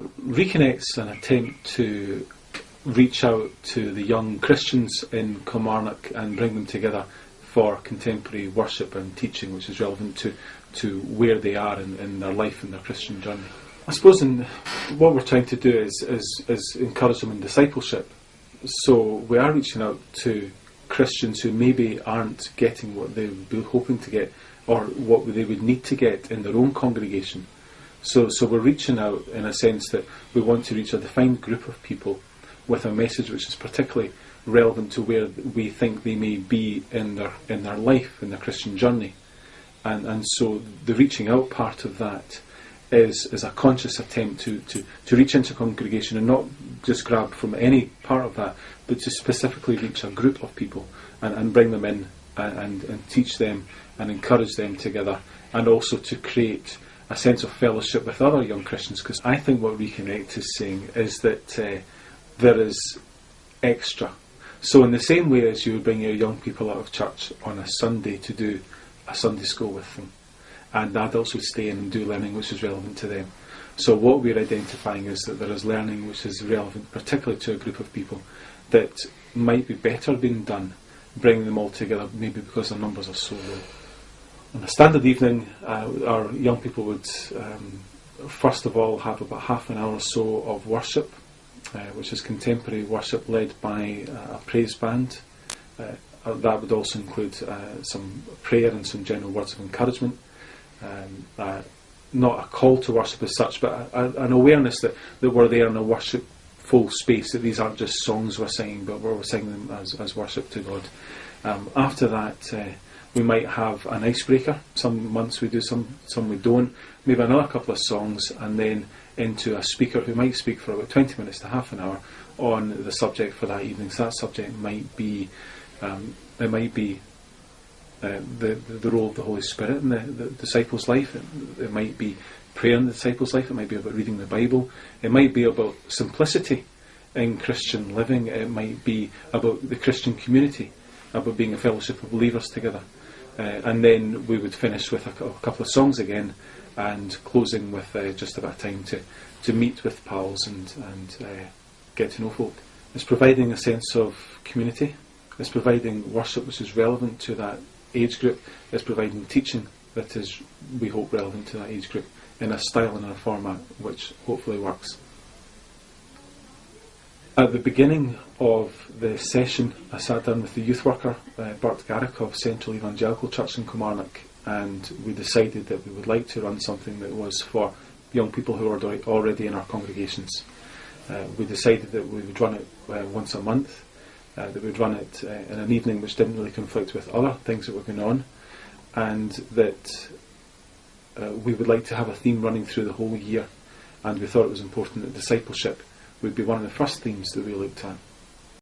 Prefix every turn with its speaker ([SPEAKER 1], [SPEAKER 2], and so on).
[SPEAKER 1] Reconnect's an attempt to reach out to the young Christians in Kilmarnock and bring them together for contemporary worship and teaching, which is relevant to where they are in their life and their Christian journey. I suppose what we're trying to do is encourage them in discipleship. So we are reaching out to Christians who maybe aren't getting what they would be hoping to get or what they would need to get in their own congregation. So we're reaching out in a sense that we want to reach a defined group of people with a message which is particularly relevant to where we think they may be in their life, in their Christian journey. And so the reaching out part of that is a conscious attempt to reach into a congregation and not just grab from any part of that, but to specifically reach a group of people and bring them in and teach them and encourage them together, and also to create a sense of fellowship with other young Christians. Because I think what Reconnect is saying is that there is extra. So in the same way as you would bring your young people out of church on a Sunday to do a Sunday school with them, and adults would stay in and do learning which is relevant to them. So what we're identifying is that there is learning which is relevant particularly to a group of people that might be better being done, bringing them all together, maybe because their numbers are so low. On a standard evening, our young people would first of all have about half an hour or so of worship, which is contemporary worship led by a praise band. That would also include some prayer and some general words of encouragement. Not a call to worship as such, but an awareness that we're there in a worshipful space, that these aren't just songs we're singing, but we're singing them as worship to God. After that, we might have an icebreaker. Some months we do, some we don't. Maybe another couple of songs, and then into a speaker who might speak for about 20 minutes to half an hour on the subject for that evening. So that subject might be the role of the Holy Spirit in the disciples' life. It might be prayer in the disciples' life. It might be about reading the Bible. It might be about simplicity in Christian living. It might be about the Christian community, about being a fellowship of believers together. And then we would finish with a couple of songs again, and closing with just about time to meet with pals and get to know folk. It's providing a sense of community. It's providing worship which is relevant to that age group. It's providing teaching that is, we hope, relevant to that age group in a style and in a format which hopefully works. At the beginning of the session, I sat down with the youth worker, Bert Garrick of Central Evangelical Church in Kilmarnock, and we decided that we would like to run something that was for young people who are already in our congregations. We decided that we would run it once a month, that we would run it in an evening which didn't really conflict with other things that were going on, and that we would like to have a theme running through the whole year. And we thought it was important that discipleship would be one of the first themes that we looked at.